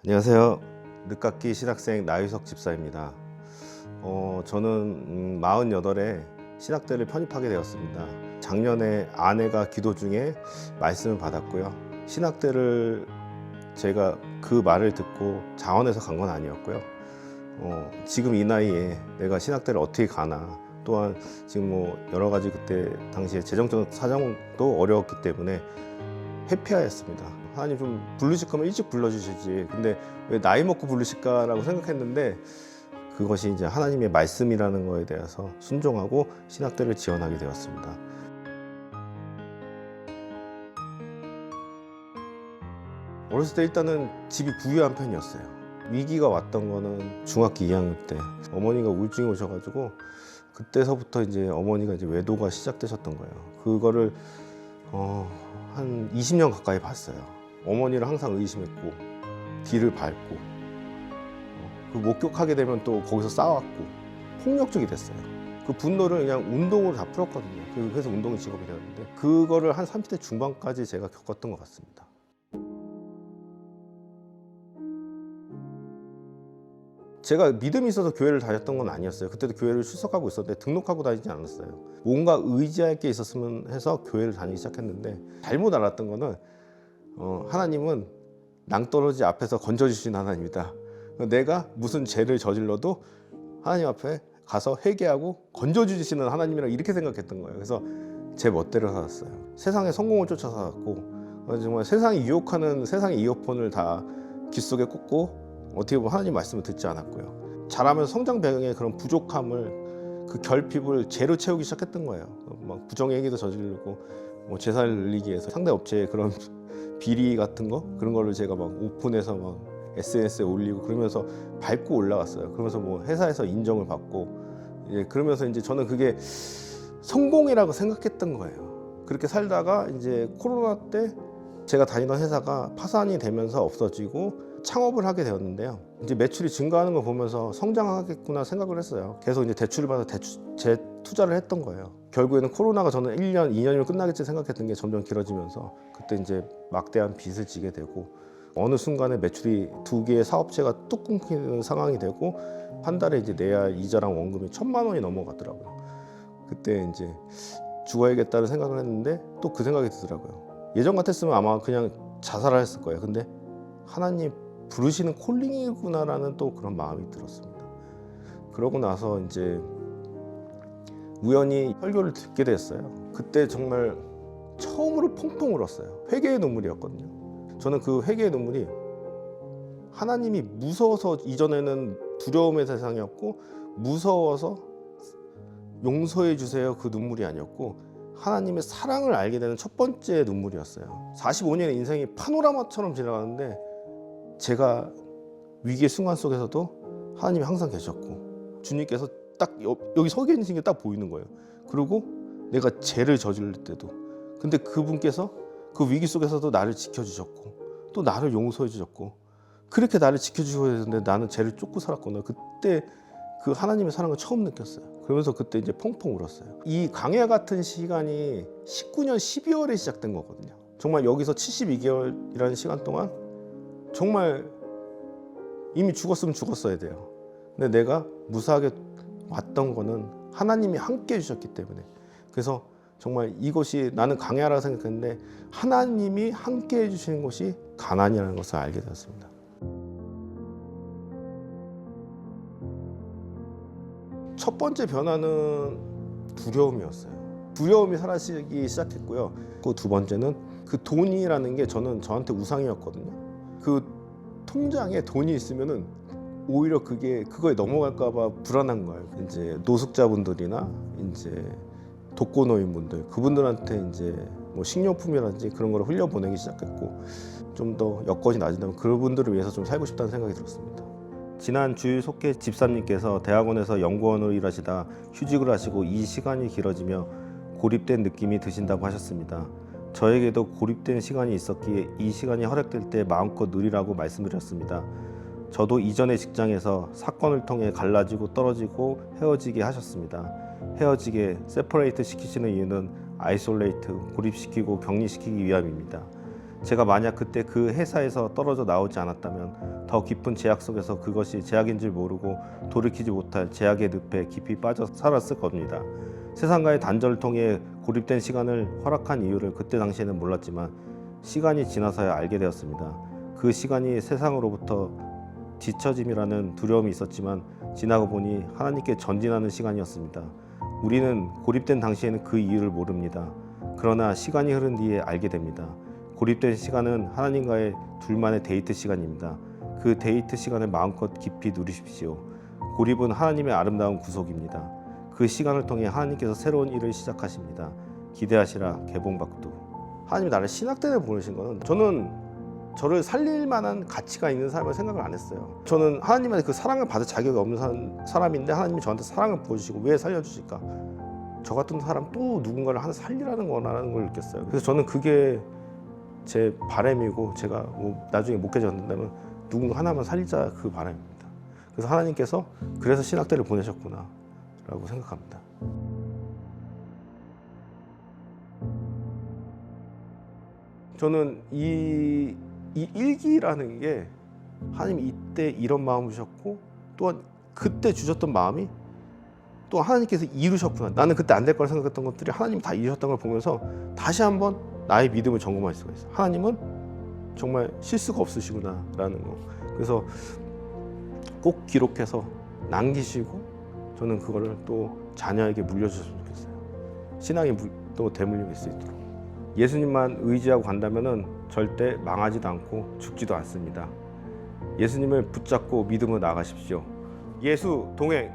안녕하세요. 늦깎이 신학생 나유석 집사입니다. 저는 48에 신학대를 편입하게 되었습니다. 작년에 아내가 기도 중에 말씀을 받았고요. 신학대를 제가 그 말을 듣고 자원해서 간 건 아니었고요. 지금 이 나이에 내가 신학대를 어떻게 가나, 또한 지금 뭐 여러 가지 그때 당시에 재정적 사정도 어려웠기 때문에 회피하였습니다. 하나님 좀 부르실 거면 일찍 불러주시지, 근데 왜 나이 먹고 부르실까라고 생각했는데, 그것이 이제 하나님의 말씀이라는 거에 대해서 순종하고 신학대를 지원하게 되었습니다. 어렸을 때 일단은 집이 부유한 편이었어요. 위기가 왔던 거는 중학교 2학년 때 어머니가 우울증이 오셔가지고, 그때서부터 이제 어머니가 이제 외도가 시작되셨던 거예요. 그거를 한 20년 가까이 봤어요. 어머니를 항상 의심했고 뒤를 밟고, 그 목격하게 되면 또 거기서 싸웠고 폭력적이 됐어요. 그 분노를 그냥 운동으로 다 풀었거든요. 그래서 운동이 직업이 되었는데, 그거를 한 30대 중반까지 제가 겪었던 것 같습니다. 제가 믿음이 있어서 교회를 다녔던 건 아니었어요. 그때도 교회를 출석하고 있었는데 등록하고 다니지 않았어요. 뭔가 의지할 게 있었으면 해서 교회를 다니기 시작했는데, 잘못 알았던 거는 하나님은 낭떠러지 앞에서 건져주신 하나님이다. 내가 무슨 죄를 저질러도 하나님 앞에 가서 회개하고 건져주시는 하나님이라, 이렇게 생각했던 거예요. 그래서 제 멋대로 살았어요. 세상의 성공을 쫓아 살았고, 정말 세상이 유혹하는 세상의 이어폰을 다 귀 속에 꽂고, 어떻게 보면 하나님 말씀을 듣지 않았고요. 자라면서 성장 배경에 그런 부족함을, 그 결핍을 죄로 채우기 시작했던 거예요. 막 부정의 행위도 저지르고, 뭐 제사를 늘리기 위해서 상대 업체에 그런 비리 같은 거, 그런 거를 제가 막 오픈해서 막 SNS에 올리고, 그러면서 밟고 올라갔어요. 그러면서 뭐 회사에서 인정을 받고, 그러면서 이제 저는 그게 성공이라고 생각했던 거예요. 그렇게 살다가 이제 코로나 때 제가 다니던 회사가 파산이 되면서 없어지고 창업을 하게 되었는데요. 이제 매출이 증가하는 걸 보면서 성장하겠구나 생각을 했어요. 계속 이제 대출을 받아서 재투자를 했던 거예요. 결국에는 코로나가, 저는 1년, 2년이면 끝나겠지 생각했던 게 점점 길어지면서, 그때 이제 막대한 빚을 지게 되고, 어느 순간에 매출이 2개의 사업체가 뚝 끊기는 상황이 되고, 한 달에 이제 내야 이자랑 원금이 1,000만 원이 넘어가더라고요. 그때 이제 죽어야겠다는 생각을 했는데, 또 그 생각이 들더라고요. 예전 같았으면 아마 그냥 자살을 했을 거예요. 근데 하나님 부르시는 콜링이구나라는 또 그런 마음이 들었습니다. 그러고 나서 이제 우연히 설교를 듣게 됐어요. 그때 정말 처음으로 펑펑 울었어요. 회개의 눈물이었거든요. 저는 그 회개의 눈물이 하나님이 무서워서, 이전에는 두려움의 세상이었고 무서워서 용서해 주세요 그 눈물이 아니었고, 하나님의 사랑을 알게 되는 첫 번째 눈물이었어요. 45년의 인생이 파노라마처럼 지나가는데, 제가 위기의 순간 속에서도 하나님이 항상 계셨고, 주님께서 딱 여기 서 계신 게 딱 보이는 거예요. 그리고 내가 죄를 저질 때도, 근데 그분께서 그 위기 속에서도 나를 지켜주셨고, 또 나를 용서해 주셨고, 그렇게 나를 지켜주셔야 되는데 나는 죄를 쫓고 살았구나. 그때 그 하나님의 사랑을 처음 느꼈어요. 그러면서 그때 이제 펑펑 울었어요. 이 강야 같은 시간이 19년 12월에 시작된 거거든요. 정말 여기서 72개월이라는 시간 동안 정말 이미 죽었으면 죽었어야 돼요. 근데 내가 무사하게 왔던 거는 하나님이 함께 해주셨기 때문에. 그래서 정말 이것이, 나는 강야라고 생각했는데 하나님이 함께 해주시는 것이 가나안이라는 것을 알게 되었습니다. 첫 번째 변화는 두려움이었어요. 두려움이 사라지기 시작했고요. 그 두 번째는 그 돈이라는 게 저한테 우상이었거든요. 그 통장에 돈이 있으면은 오히려 그거에 넘어갈까봐 불안한 거예요. 이제 노숙자분들이나 이제 독거노인분들, 그분들한테 이제 뭐 식료품이라든지 그런 걸 흘려보내기 시작했고, 좀 더 여건이 나아진다면 그분들을 위해서 좀 살고 싶다는 생각이 들었습니다. 지난 주일 속해 집사님께서 대학원에서 연구원으로 일하시다 휴직을 하시고 이 시간이 길어지며 고립된 느낌이 드신다고 하셨습니다. 저에게도 고립된 시간이 있었기에 이 시간이 허락될 때 마음껏 누리라고 말씀드렸습니다. 저도 이전의 직장에서 사건을 통해 갈라지고 떨어지고 헤어지게 하셨습니다. 헤어지게 세퍼레이트 시키시는 이유는 아이솔레이트, 고립시키고 격리시키기 위함입니다. 제가 만약 그때 그 회사에서 떨어져 나오지 않았다면 더 깊은 제약 속에서 그것이 제약인 줄 모르고 돌이키지 못할 제약의 늪에 깊이 빠져 살았을 겁니다. 세상과의 단절을 통해 고립된 시간을 허락한 이유를 그때 당시에는 몰랐지만 시간이 지나서야 알게 되었습니다. 그 시간이 세상으로부터 뒤처짐이라는 두려움이 있었지만 지나고 보니 하나님께 전진하는 시간이었습니다. 우리는 고립된 당시에는 그 이유를 모릅니다. 그러나 시간이 흐른 뒤에 알게 됩니다. 고립된 시간은 하나님과의 둘만의 데이트 시간입니다. 그 데이트 시간을 마음껏 깊이 누리십시오. 고립은 하나님의 아름다운 구속입니다. 그 시간을 통해 하나님께서 새로운 일을 시작하십니다. 기대하시라. 개봉박두. 하나님이 나를 신학대에 보내신 거는 저는 저를 살릴 만한 가치가 있는 사람을 생각을 안 했어요. 저는 하나님한테 그 사랑을 받을 자격이 없는 사람인데 하나님이 저한테 사랑을 부어주시고 왜 살려주실까? 저 같은 사람 또 누군가를 하나 살리라는 거라는 걸 느꼈어요. 그래서 저는 그게 제 바람이고 제가 나중에 목회자 된다면 누군가 하나만 살리자 그 바람입니다. 그래서 하나님께서 그래서 신학대를 보내셨구나 라고 생각합니다. 저는 이 일기라는 게 하나님이 이때 이런 마음을 주셨고 또한 그때 주셨던 마음이 또 하나님께서 이루셨구나. 나는 그때 안 될 거라 생각했던 것들이 하나님이 다 이루셨던 걸 보면서 다시 한번 나의 믿음을 점검할 수가 있어요. 하나님은 정말 실수가 없으시구나 라는 거. 그래서 꼭 기록해서 남기시고 저는 그거를 또 자녀에게 물려주셨으면 좋겠어요. 신앙이 또 대물림일 수 있도록. 예수님만 의지하고 간다면 절대 망하지도 않고 죽지도 않습니다. 예수님을 붙잡고 믿음으로 나아가십시오. 예수 동행.